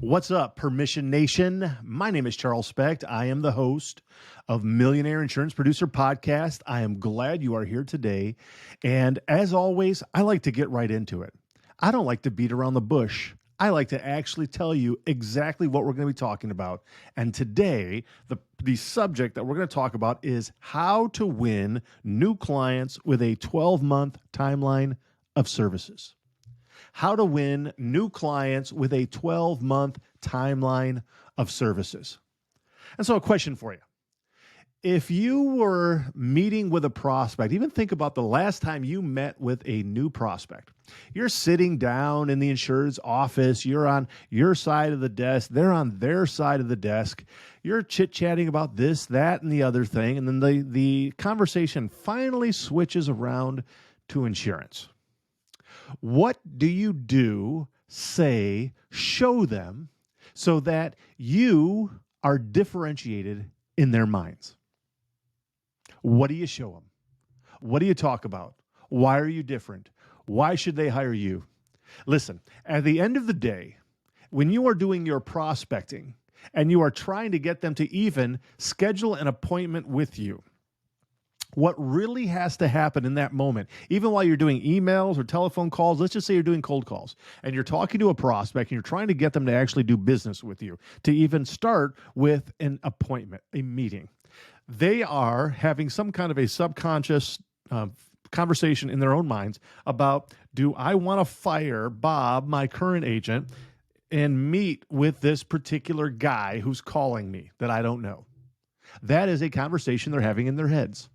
What's up, Permission Nation? My name is Charles Specht. I am the host of Millionaire Insurance Producer podcast. I am glad you are here today. And as always, I like to get right into it. I don't like to beat around the bush. I like to actually tell you exactly what we're going to be talking about. And today, the subject that we're going to talk about is how to win new clients with a 12-month timeline of services. How to win new clients with a 12-month timeline of services. And so a question for you. If you were meeting with a prospect, even think about the last time you met with a new prospect. You're sitting down in the insurance office. You're on your side of the desk. They're on their side of the desk. You're chit-chatting about this, that, and the other thing. And then the conversation finally switches around to insurance. What do you do, say, show them so that you are differentiated in their minds? What do you show them? What do you talk about? Why are you different? Why should they hire you? Listen, at the end of the day, when you are doing your prospecting and you are trying to get them to even schedule an appointment with you, what really has to happen in that moment, even while you're doing emails or telephone calls, let's just say you're doing cold calls and you're talking to a prospect and you're trying to get them to actually do business with you, to even start with an appointment, a meeting. They are having some kind of a subconscious conversation in their own minds about, do I want to fire Bob, my current agent, and meet with this particular guy who's calling me that I don't know? That is a conversation they're having in their heads.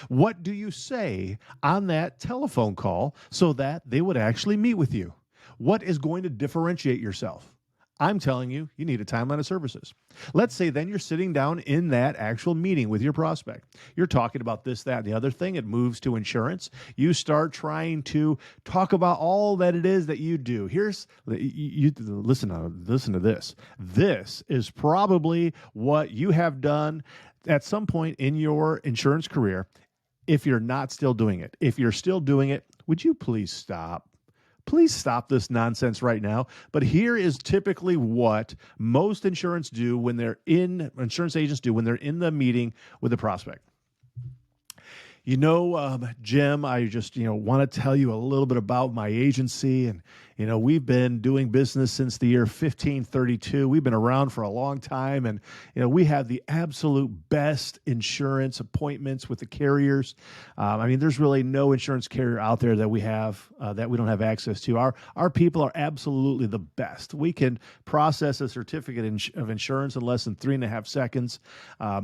What do you say on that telephone call so that they would actually meet with you? What is going to differentiate yourself? I'm telling you, you need a timeline of services. Let's say then you're sitting down in that actual meeting with your prospect. You're talking about this, that, and the other thing. It moves to insurance. You start trying to talk about all that it is that you do. Listen to this. This is probably what you have done at some point in your insurance career. If you're not still doing it, if you're still doing it, would you please stop? Please stop this nonsense right now. But here is typically what most insurance agents do when they're in the meeting with the prospect. Jim, I just, want to tell you a little bit about my agency. And, we've been doing business since the year 1532. We've been around for a long time. And, we have the absolute best insurance appointments with the carriers. There's really no insurance carrier out there that we have that we don't have access to. Our people are absolutely the best. We can process a certificate of insurance in less than 3.5 seconds.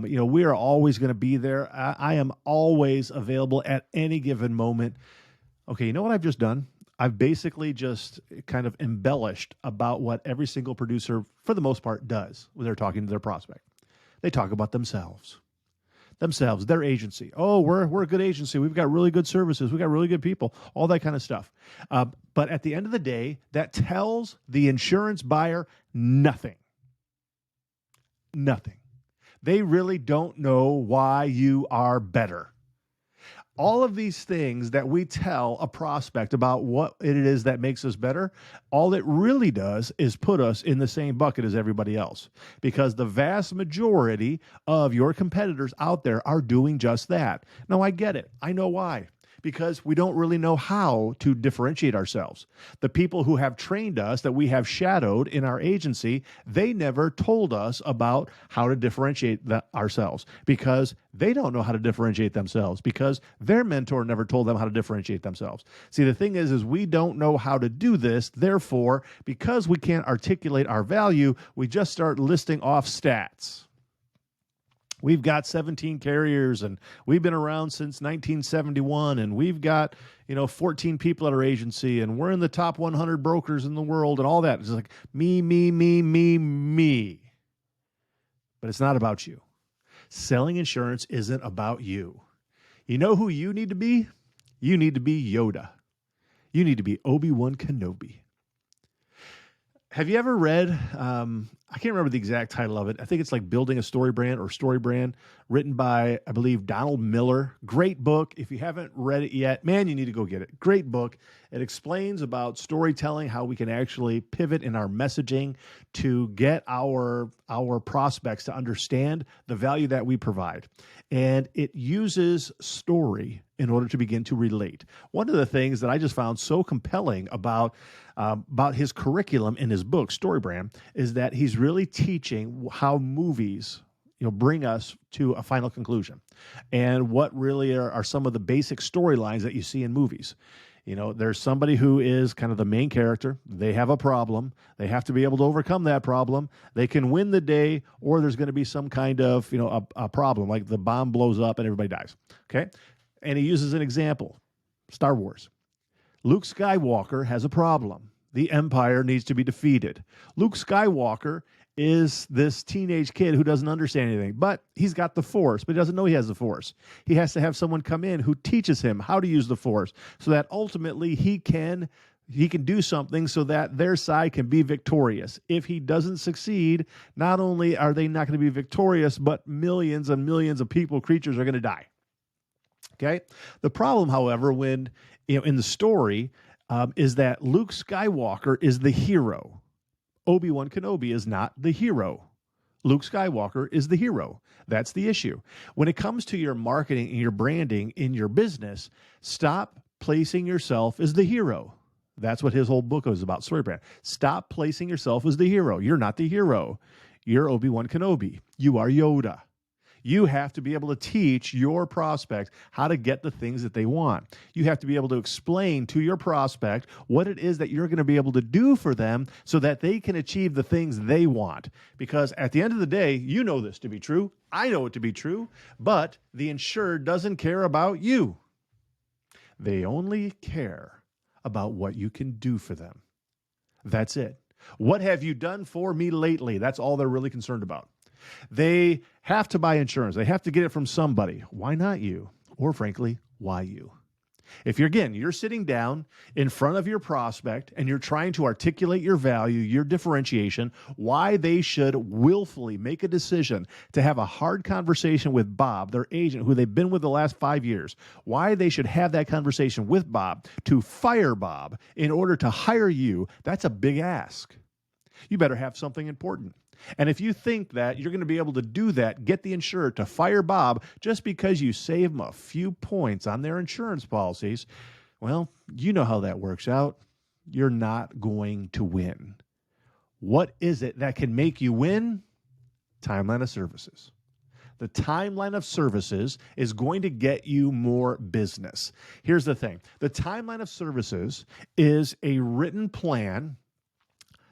We are always going to be there. I am always available at any given moment. Okay, you know what I've just done? I've basically just kind of embellished about what every single producer, for the most part, does when they're talking to their prospect. They talk about themselves, their agency. Oh, we're a good agency. We've got really good services. We've got really good people, all that kind of stuff. But at the end of the day, that tells the insurance buyer nothing. Nothing. They really don't know why you are better. All of these things that we tell a prospect about what it is that makes us better, all it really does is put us in the same bucket as everybody else, because the vast majority of your competitors out there are doing just that. Now, I get it. I know why. Because we don't really know how to differentiate ourselves. The people who have trained us, that we have shadowed in our agency, they never told us about how to differentiate ourselves, because they don't know how to differentiate themselves, because their mentor never told them how to differentiate themselves. See, the thing is we don't know how to do this. Therefore, because we can't articulate our value, we just start listing off stats. We've got 17 carriers, and we've been around since 1971, and we've got, 14 people at our agency, and we're in the top 100 brokers in the world, and all that. It's like me, me, me, me, me. But it's not about you. Selling insurance isn't about you. You know who you need to be? You need to be Yoda. You need to be Obi-Wan Kenobi. Have you ever read, I can't remember the exact title of it. I think it's like Building a Story Brand or Story Brand, written by, I believe, Donald Miller. Great book. If you haven't read it yet, man, you need to go get it. Great book. It explains about storytelling, how we can actually pivot in our messaging to get our prospects to understand the value that we provide. And it uses story in order to begin to relate. One of the things that I just found so compelling about his curriculum in his book, StoryBrand, is that he's really teaching how movies bring us to a final conclusion, and what really are some of the basic storylines that you see in movies. There's somebody who is kind of the main character. They have a problem. They have to be able to overcome that problem. They can win the day, or there's going to be some kind of, a problem, like the bomb blows up and everybody dies. Okay. And he uses an example, Star Wars. Luke Skywalker has a problem. The Empire needs to be defeated. Luke Skywalker is this teenage kid who doesn't understand anything, but he's got the Force, but he doesn't know he has the Force. He has to have someone come in who teaches him how to use the Force so that ultimately he can do something so that their side can be victorious. If he doesn't succeed, not only are they not going to be victorious, but millions and millions of creatures are going to die. Okay? The problem, however, when in the story, is that Luke Skywalker is the hero. Obi-Wan Kenobi is not the hero. Luke Skywalker is the hero. That's the issue. When it comes to your marketing and your branding in your business, stop placing yourself as the hero. That's what his whole book is about, StoryBrand. Stop placing yourself as the hero. You're not the hero. You're Obi-Wan Kenobi. You are Yoda. You have to be able to teach your prospect how to get the things that they want. You have to be able to explain to your prospect what it is that you're going to be able to do for them so that they can achieve the things they want. Because at the end of the day, you know this to be true. I know it to be true. But the insured doesn't care about you. They only care about what you can do for them. That's it. What have you done for me lately? That's all they're really concerned about. They have to buy insurance. They have to get it from somebody. Why not you? Or frankly, why you? If you're sitting down in front of your prospect and you're trying to articulate your value, your differentiation, why they should willfully make a decision to have a hard conversation with Bob, their agent, who they've been with the last 5 years, why they should have that conversation with Bob to fire Bob in order to hire you, that's a big ask. You better have something important. And if you think that you're going to be able to do that, get the insurer to fire Bob just because you save them a few points on their insurance policies, well, you know how that works out. You're not going to win. What is it that can make you win? Timeline of services. The timeline of services is going to get you more business. Here's the thing. The timeline of services is a written plan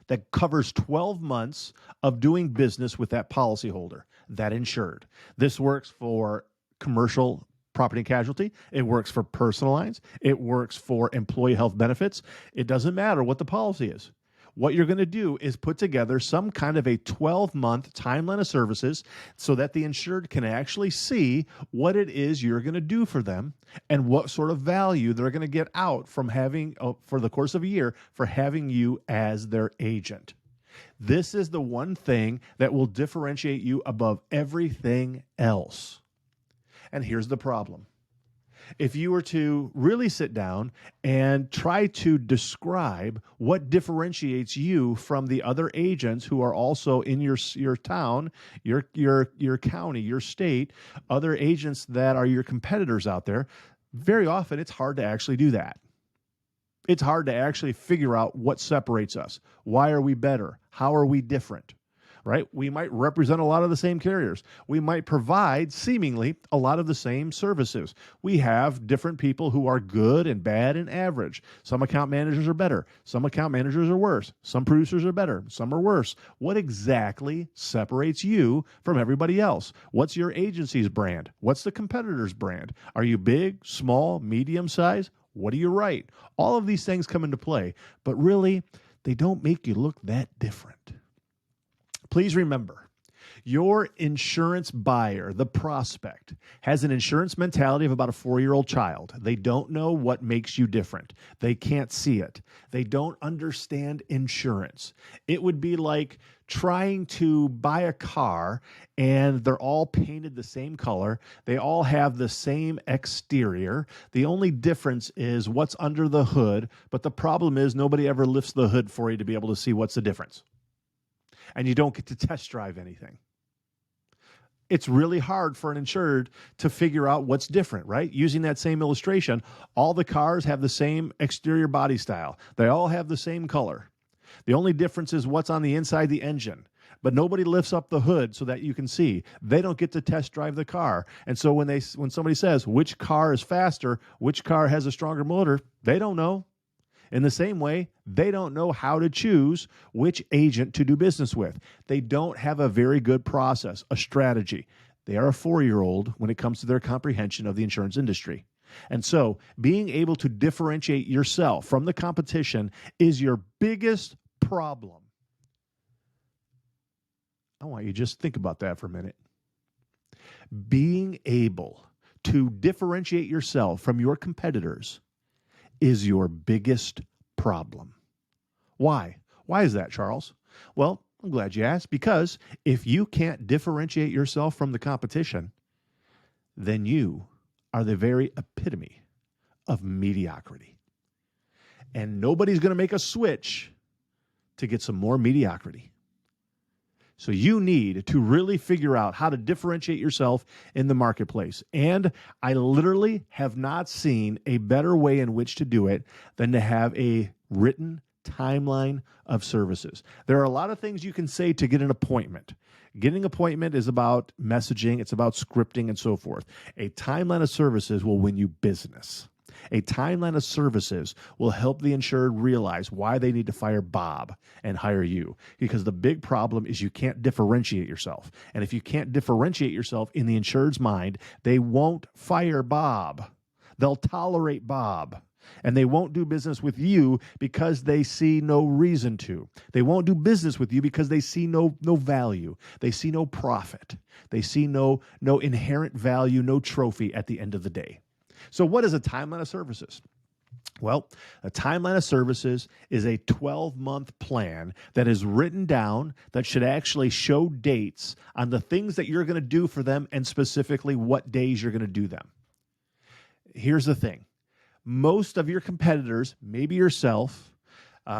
that covers 12 months of doing business with that policyholder, that insured. This works for commercial property and casualty. It works for personal lines. It works for employee health benefits. It doesn't matter what the policy is. What you're going to do is put together some kind of a 12-month timeline of services so that the insured can actually see what it is you're going to do for them and what sort of value they're going to get out from having, for the course of a year, for having you as their agent. This is the one thing that will differentiate you above everything else. And here's the problem. If you were to really sit down and try to describe what differentiates you from the other agents who are also in your town, your county, your state, other agents that are your competitors out there, very often it's hard to actually do that. It's hard to actually figure out what separates us. Why are we better? How are we different? Right? We might represent a lot of the same carriers. We might provide seemingly a lot of the same services. We have different people who are good and bad and average. Some account managers are better. Some account managers are worse. Some producers are better. Some are worse. What exactly separates you from everybody else? What's your agency's brand? What's the competitor's brand? Are you big, small, medium size? What do you write? All of these things come into play, but really, they don't make you look that different. Please remember, Your insurance buyer, the prospect, has an insurance mentality of about a 4-year-old child. They don't know what makes you different. They can't see it. They don't understand insurance. It would be like trying to buy a car and they're all painted the same color. They all have the same exterior. The only difference is what's under the hood, but the problem is nobody ever lifts the hood for you to be able to see what's the difference. And you don't get to test drive anything. It's really hard for an insured to figure out what's different, right? Using that same illustration, all the cars have the same exterior body style. They all have the same color. The only difference is what's on the inside the engine. But nobody lifts up the hood so that you can see. They don't get to test drive the car. And so when somebody says which car is faster, which car has a stronger motor, they don't know. In the same way, they don't know how to choose which agent to do business with. They don't have a very good process, a strategy. They are a 4-year-old when it comes to their comprehension of the insurance industry. And so being able to differentiate yourself from the competition is your biggest problem. I want you to just think about that for a minute. Being able to differentiate yourself from your competitors is your biggest problem. Why? Why is that, Charles? Well, I'm glad you asked, because if you can't differentiate yourself from the competition, then you are the very epitome of mediocrity. And nobody's going to make a switch to get some more mediocrity. So you need to really figure out how to differentiate yourself in the marketplace. And I literally have not seen a better way in which to do it than to have a written timeline of services. There are a lot of things you can say to get an appointment. Getting an appointment is about messaging, it's about scripting and so forth. A timeline of services will win you business. A timeline of services will help the insured realize why they need to fire Bob and hire you. Because the big problem is you can't differentiate yourself. And if you can't differentiate yourself in the insured's mind, they won't fire Bob. They'll tolerate Bob. And they won't do business with you because they see no reason to. They won't do business with you because they see no value. They see no profit. They see no inherent value, no trophy at the end of the day. So what is a timeline of services? Well, a timeline of services is a 12-month plan that is written down that should actually show dates on the things that you're going to do for them and specifically what days you're going to do them. Here's the thing. Most of your competitors, maybe yourself,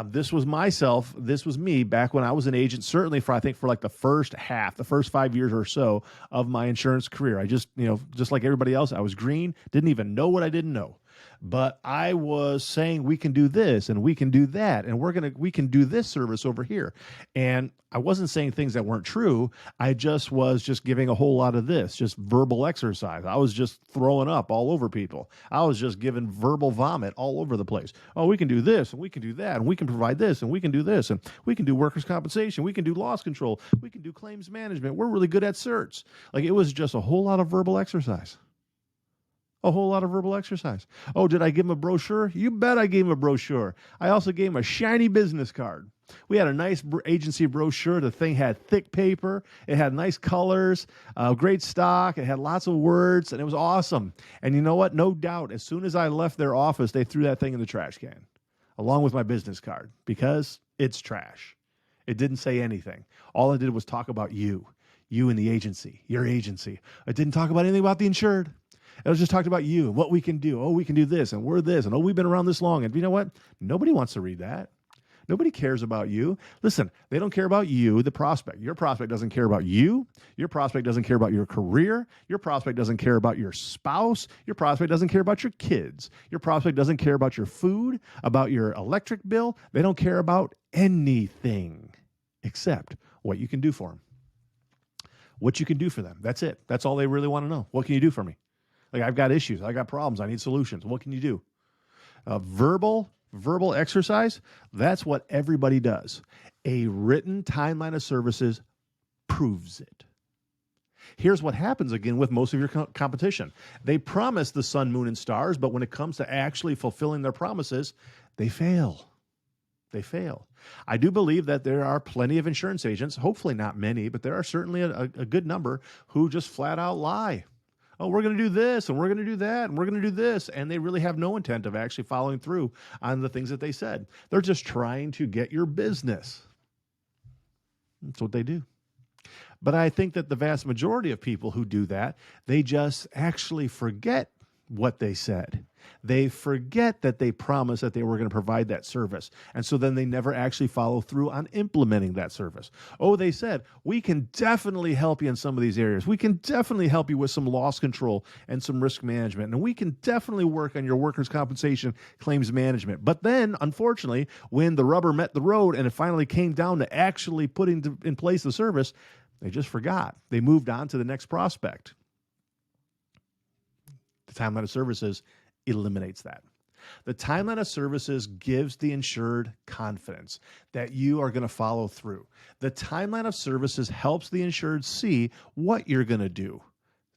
this was myself, this was me back when I was an agent, certainly for like the first 5 years or so of my insurance career. I just like everybody else, I was green, didn't even know what I didn't know. But I was saying we can do this and we can do that and we can do this service over here. And I wasn't saying things that weren't true. I was giving a whole lot of this, just verbal exercise. I was just throwing up all over people. I was just giving verbal vomit all over the place. Oh, we can do this and we can do that and we can provide this and we can do this and we can do workers' compensation. We can do loss control. We can do claims management. We're really good at certs. Like, it was just a whole lot of verbal exercise. A whole lot of verbal exercise. Oh, did I give him a brochure? You bet I gave him a brochure. I also gave him a shiny business card. We had a nice agency brochure. The thing had thick paper. It had nice colors, great stock. It had lots of words, and it was awesome. And you know what? No doubt, as soon as I left their office, they threw that thing in the trash can, along with my business card, because it's trash. It didn't say anything. All it did was talk about you and the agency, your agency. It didn't talk about anything about the insured. It was just talked about you and what we can do. Oh, we can do this and we're this. And oh, we've been around this long. And you know what? Nobody wants to read that. Nobody cares about you. Listen, they don't care about you, the prospect. Your prospect doesn't care about you. Your prospect doesn't care about your career. Your prospect doesn't care about your spouse. Your prospect doesn't care about your kids. Your prospect doesn't care about your food, about your electric bill. They don't care about anything except what you can do for them. What you can do for them. That's it. That's all they really want to know. What can you do for me? Like, I've got issues. I got problems. I need solutions. What can you do? Verbal exercise, that's what everybody does. A written timeline of services proves it. Here's what happens again with most of your competition. They promise the sun, moon, and stars, but when it comes to actually fulfilling their promises, they fail. they fail. I do believe that there are plenty of insurance agents, hopefully not many, but there are certainly a good number who just flat out lie. Oh, we're going to do this and we're going to do that and we're going to do this. And they really have no intent of actually following through on the things that they said. They're just trying to get your business. That's what they do. But I think that the vast majority of people who do that, they just actually forget what they said. They forget that they promised that they were going to provide that service. And so then they never actually follow through on implementing that service. Oh, they said, we can definitely help you in some of these areas. We can definitely help you with some loss control and some risk management. And we can definitely work on your workers' compensation claims management. But then, unfortunately, when the rubber met the road and it finally came down to actually putting in place the service, they just forgot. They moved on to the next prospect. The timeline of services eliminates that. The timeline of services gives the insured confidence that you are going to follow through. The timeline of services helps the insured see what you're going to do.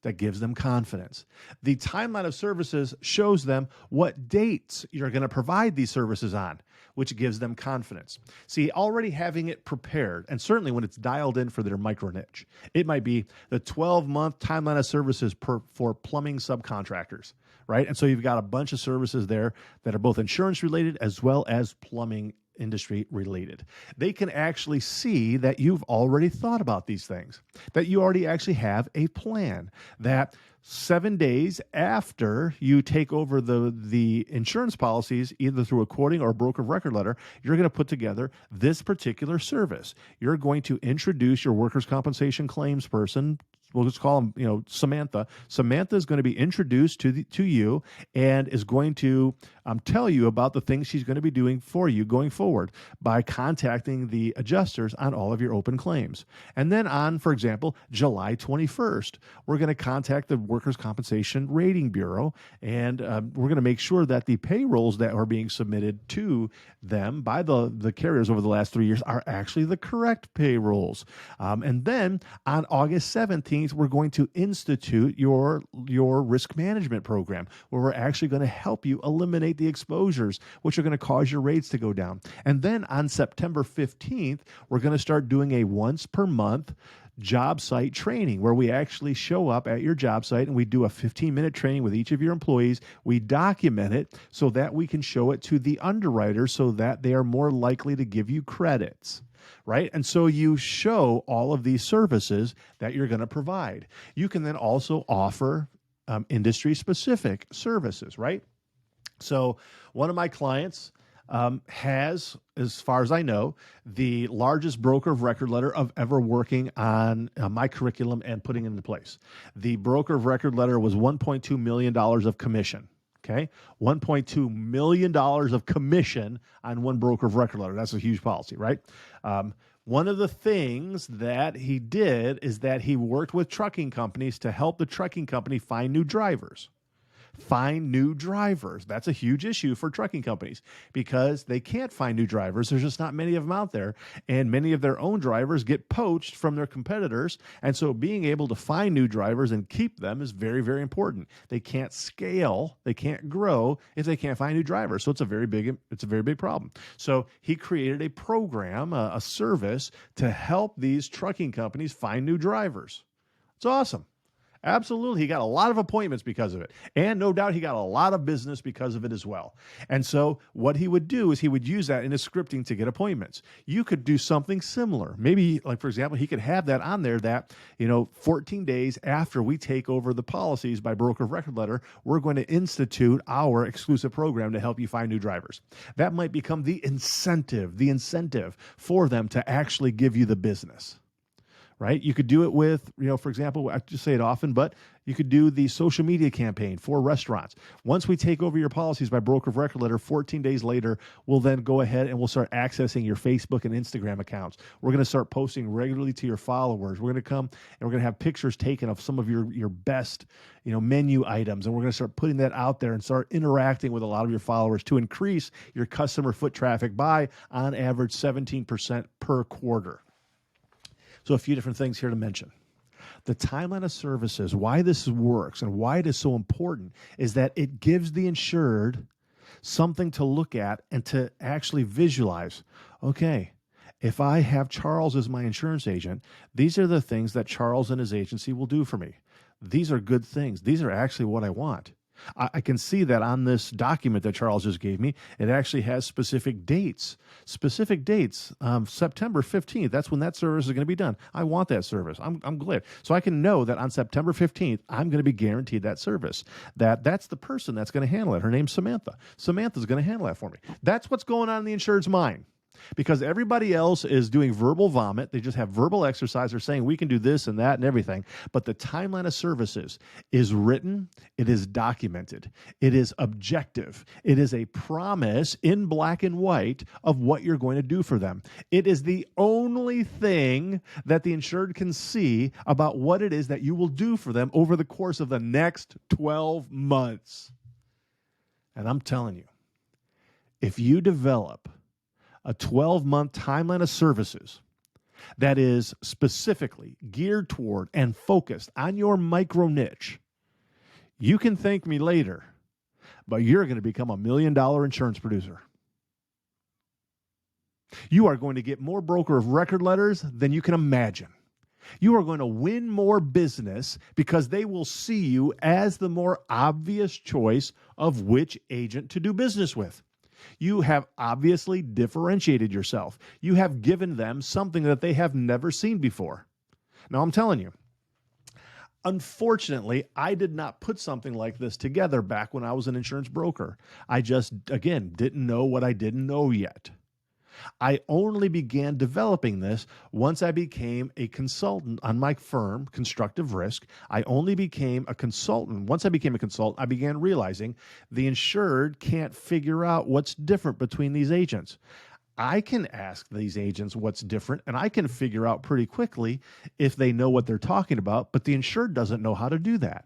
That gives them confidence. The timeline of services shows them what dates you're going to provide these services on, which gives them confidence. See, already having it prepared, and certainly when it's dialed in for their micro niche, it might be the 12-month timeline of services for plumbing subcontractors, right? And so you've got a bunch of services there that are both insurance related as well as plumbing industry related. They can actually see that you've already thought about these things, that you already actually have a plan, that 7 days after you take over the insurance policies, either through a quoting or a broker of record letter, you're going to put together this particular service. You're going to introduce your workers' compensation claims person. We'll just call him, Samantha. Samantha is going to be introduced to you and is going to tell you about the things she's going to be doing for you going forward by contacting the adjusters on all of your open claims. And then on, for example, July 21st, we're going to contact the Workers' Compensation Rating Bureau, and we're going to make sure that the payrolls that are being submitted to them by the carriers over the last 3 years are actually the correct payrolls. And then on August 17th, we're going to institute your risk management program, where we're actually going to help you eliminate the exposures, which are going to cause your rates to go down. And then on September 15th, we're going to start doing a once per month job site training, where we actually show up at your job site and we do a 15-minute training with each of your employees. We document it so that we can show it to the underwriters so that they are more likely to give you credits. Right? And so you show all of these services that you're going to provide. You can then also offer industry-specific services, right? So one of my clients has, as far as I know, the largest broker of record letter of ever working on my curriculum and putting it into place. The broker of record letter was $1.2 million of commission. Okay, $1.2 million of commission on one broker of record letter. That's a huge policy, right? One of the things that he did is that he worked with trucking companies to help the trucking company find new drivers. That's a huge issue for trucking companies because they can't find new drivers. There's just not many of them out there, and many of their own drivers get poached from their competitors. And so being able to find new drivers and keep them is very, very important. They can't scale, they can't grow if they can't find new drivers. So it's a very big problem. So he created a program, a service to help these trucking companies find new drivers. It's awesome. Absolutely. He got a lot of appointments because of it. And no doubt he got a lot of business because of it as well. And so what he would do is he would use that in his scripting to get appointments. You could do something similar. Maybe, like, for example, he could have that on there that, 14 days after we take over the policies by broker of record letter, we're going to institute our exclusive program to help you find new drivers. That might become the incentive for them to actually give you the business. Right? You could do it with, for example, I just say it often, but you could do the social media campaign for restaurants. Once we take over your policies by broker of record letter, 14 days later, we'll then go ahead and we'll start accessing your Facebook and Instagram accounts. We're going to start posting regularly to your followers. We're going to come and we're going to have pictures taken of some of your best, menu items. And we're going to start putting that out there and start interacting with a lot of your followers to increase your customer foot traffic by, on average, 17% per quarter. So a few different things here to mention. The timeline of services, why this works and why it is so important is that it gives the insured something to look at and to actually visualize. Okay, if I have Charles as my insurance agent, these are the things that Charles and his agency will do for me. These are good things. These are actually what I want. I can see that on this document that Charles just gave me, it actually has specific dates. September 15th, that's when that service is going to be done. I want that service. I'm glad. So I can know that on September 15th, I'm going to be guaranteed that service. That's the person that's going to handle it. Her name's Samantha. Samantha's going to handle that for me. That's what's going on in the insured's mind. Because everybody else is doing verbal vomit. They just have verbal exercise. They're saying we can do this and that and everything. But the timeline of services is written. It is documented. It is objective. It is a promise in black and white of what you're going to do for them. It is the only thing that the insured can see about what it is that you will do for them over the course of the next 12 months. And I'm telling you, if you develop a 12-month timeline of services that is specifically geared toward and focused on your micro niche, you can thank me later, but you're going to become $1 million insurance producer. You are going to get more broker of record letters than you can imagine. You are going to win more business because they will see you as the more obvious choice of which agent to do business with. You have obviously differentiated yourself. You have given them something that they have never seen before. Now, I'm telling you, unfortunately, I did not put something like this together back when I was an insurance broker. I just, again, didn't know what I didn't know yet. I only began developing this once I became a consultant on my firm, Constructive Risk. I only became a consultant. Once I became a consultant, I began realizing the insured can't figure out what's different between these agents. I can ask these agents what's different, and I can figure out pretty quickly if they know what they're talking about, but the insured doesn't know how to do that.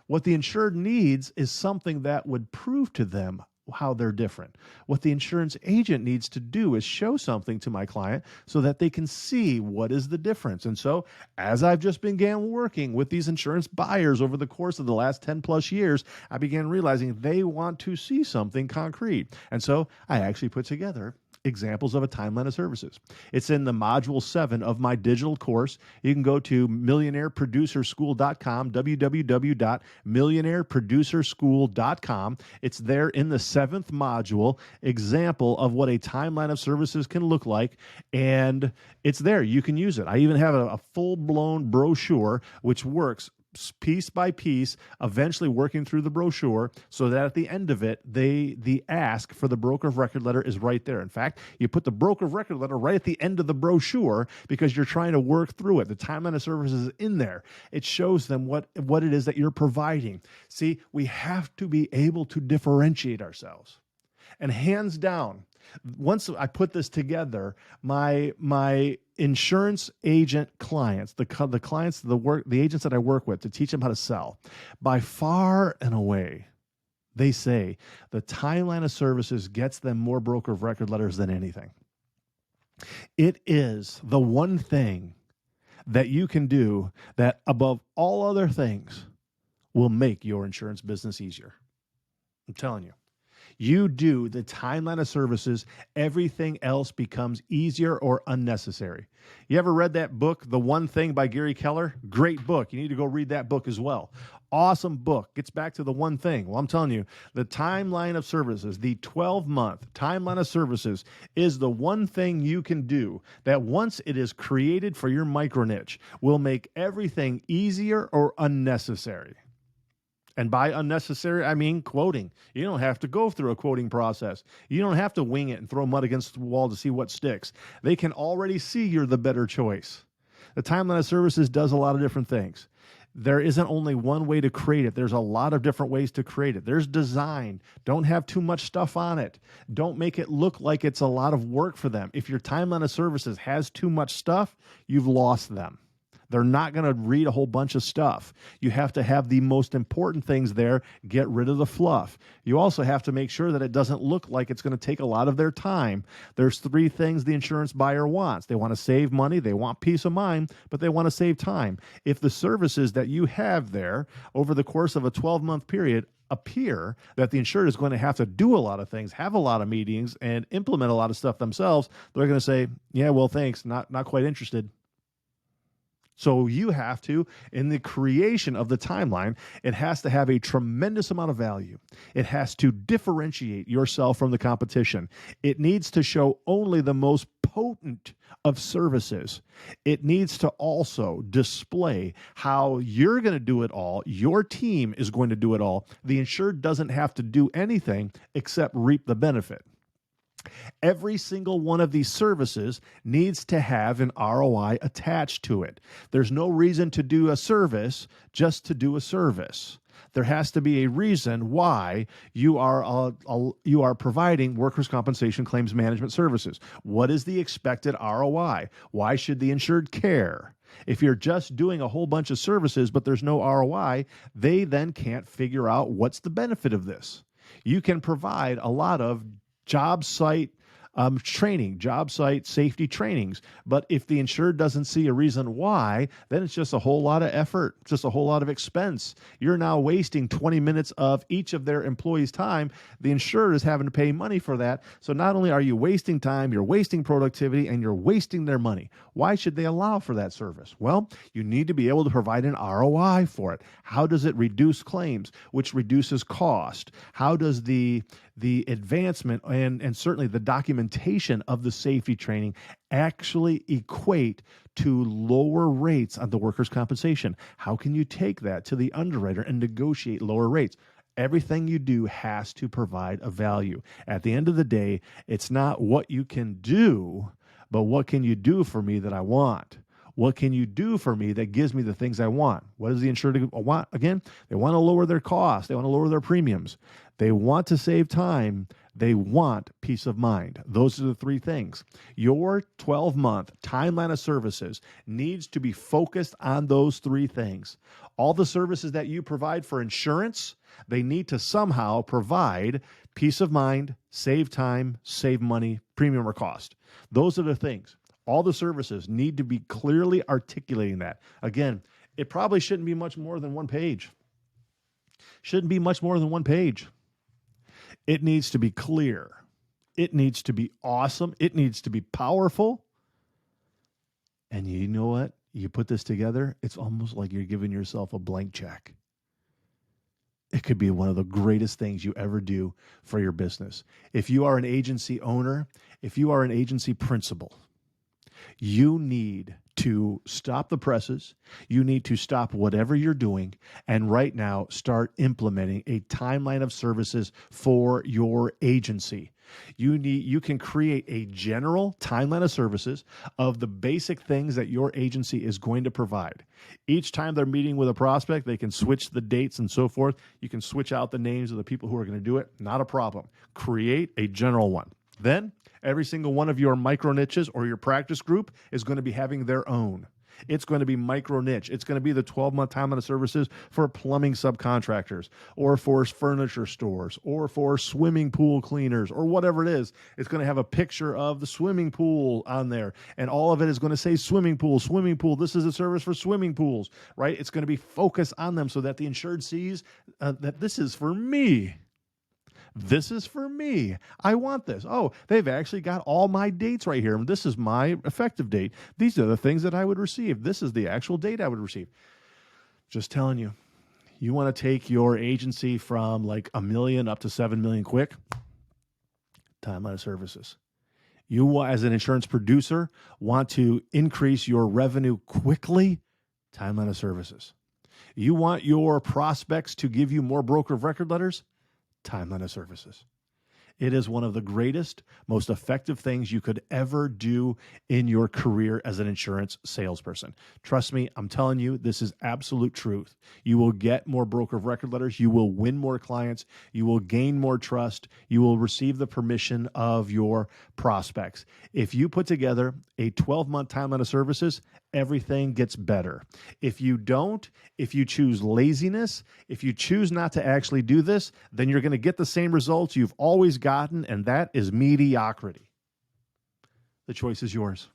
What the insured needs is something that would prove to them how they're different. What the insurance agent needs to do is show something to my client so that they can see what is the difference. And so as I've just began working with these insurance buyers over the course of the last 10 plus years, I began realizing they want to see something concrete. And so I actually put together examples of a timeline of services. It's in the module 7 of my digital course. You can go to millionaireproducerschool.com, www.millionaireproducerschool.com. It's there in the 7th module, example of what a timeline of services can look like, and it's there. You can use it. I even have a full-blown brochure which works piece by piece, eventually working through the brochure so that at the end of it, the ask for the broker of record letter is right there. In fact, you put the broker of record letter right at the end of the brochure because you're trying to work through it. The timeline of services is in there. It shows them what it is that you're providing. See, we have to be able to differentiate ourselves. And hands down, once I put this together, my insurance agent clients, the clients, the agents that I work with to teach them how to sell, by far and away, they say the timeline of services gets them more broker of record letters than anything. It is the one thing that you can do that above all other things will make your insurance business easier. I'm telling you. You do the timeline of services, everything else becomes easier or unnecessary. You ever read that book, The One Thing by Gary Keller? Great book. You need to go read that book as well. Awesome book. Gets back to the one thing. Well, I'm telling you, the timeline of services, the 12-month timeline of services is the one thing you can do that once it is created for your micro niche will make everything easier or unnecessary. And by unnecessary, I mean quoting. You don't have to go through a quoting process. You don't have to wing it and throw mud against the wall to see what sticks. They can already see you're the better choice. The timeline of services does a lot of different things. There isn't only one way to create it. There's a lot of different ways to create it. There's design. Don't have too much stuff on it. Don't make it look like it's a lot of work for them. If your timeline of services has too much stuff, you've lost them. They're not going to read a whole bunch of stuff. You have to have the most important things there, get rid of the fluff. You also have to make sure that it doesn't look like it's going to take a lot of their time. There's 3 things the insurance buyer wants. They want to save money, they want peace of mind, but they want to save time. If the services that you have there over the course of a 12-month period appear that the insured is going to have to do a lot of things, have a lot of meetings, and implement a lot of stuff themselves, they're going to say, yeah, well, thanks, not quite interested. So you have to, in the creation of the timeline, it has to have a tremendous amount of value. It has to differentiate yourself from the competition. It needs to show only the most potent of services. It needs to also display how you're going to do it all. Your team is going to do it all. The insured doesn't have to do anything except reap the benefit. Every single one of these services needs to have an ROI attached to it. There's no reason to do a service just to do a service. There has to be a reason why you are providing workers' compensation claims management services. What is the expected ROI? Why should the insured care? If you're just doing a whole bunch of services but there's no ROI, they then can't figure out what's the benefit of this. You can provide a lot of job site training, job site safety trainings. But if the insured doesn't see a reason why, then it's just a whole lot of effort, just a whole lot of expense. You're now wasting 20 minutes of each of their employees' time. The insured is having to pay money for that. So not only are you wasting time, you're wasting productivity, and you're wasting their money. Why should they allow for that service? Well, you need to be able to provide an ROI for it. How does it reduce claims, which reduces cost? How does the advancement and certainly the documentation of the safety training actually equate to lower rates on the workers' compensation? How can you take that to the underwriter and negotiate lower rates? Everything you do has to provide a value. At the end of the day, it's not what you can do, but what can you do for me that I want? What can you do for me that gives me the things I want? What does the insured want? Again, they want to lower their costs. They want to lower their premiums. They want to save time. They want peace of mind. Those are the three things. Your 12-month timeline of services needs to be focused on those three things. All the services that you provide for insurance, they need to somehow provide peace of mind, save time, save money, premium or cost. Those are the things. All the services need to be clearly articulating that. Again, it probably shouldn't be much more than one page. Shouldn't be much more than one page. It needs to be clear. It needs to be awesome. It needs to be powerful. And you know what? You put this together, it's almost like you're giving yourself a blank check. It could be one of the greatest things you ever do for your business. If you are an agency owner, if you are an agency principal, you need to stop the presses. You need to stop whatever you're doing and right now start implementing a timeline of services for your agency. You can create a general timeline of services of the basic things that your agency is going to provide. Each time they're meeting with a prospect, they can switch the dates and so forth. You can switch out the names of the people who are going to do it. Not a problem. Create a general one. Then every single one of your micro niches or your practice group is going to be having their own. It's going to be micro niche. It's going to be the 12-month timeline of services for plumbing subcontractors or for furniture stores or for swimming pool cleaners or whatever it is. It's going to have a picture of the swimming pool on there, and all of it is going to say swimming pool, swimming pool. This is a service for swimming pools, right? It's going to be focused on them so that the insured sees that this is for me. This is for me. I want this. Oh, they've actually got all my dates right here. This is my effective date. These are the things that I would receive. This is the actual date I would receive. Just telling you, you want to take your agency from like 1 million up to 7 million quick? Timeline of services. You, as an insurance producer, want to increase your revenue quickly? Timeline of services. You want your prospects to give you more broker of record letters? Timeline of services. It is one of the greatest, most effective things you could ever do in your career as an insurance salesperson. Trust me, I'm telling you, this is absolute truth. You will get more broker of record letters. You will win more clients. You will gain more trust. You will receive the permission of your prospects. If you put together a 12-month timeline of services, everything gets better. If you don't, if you choose laziness, if you choose not to actually do this, then you're going to get the same results you've always gotten, and that is mediocrity. The choice is yours.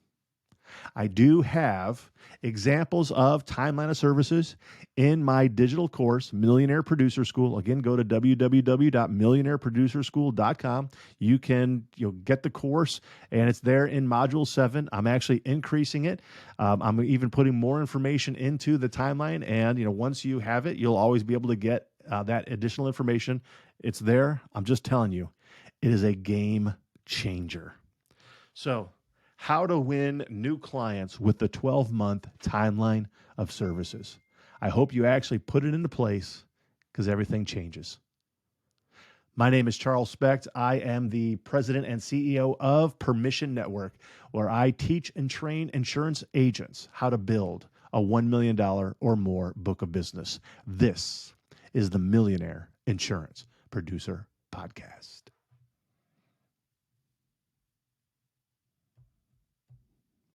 I do have examples of timeline of services in my digital course, Millionaire Producer School. Again, go to www.millionaireproducerschool.com. You'll get the course, and it's there in Module 7. I'm actually increasing it. I'm even putting more information into the timeline, and once you have it, you'll always be able to get that additional information. It's there. I'm just telling you, it is a game changer. So, how to win new clients with the 12-month timeline of services. I hope you actually put it into place, because everything changes. My name is Charles Specht. I am the president and CEO of Permission Network, where I teach and train insurance agents how to build a $1 million or more book of business. This is the Millionaire Insurance Producer Podcast.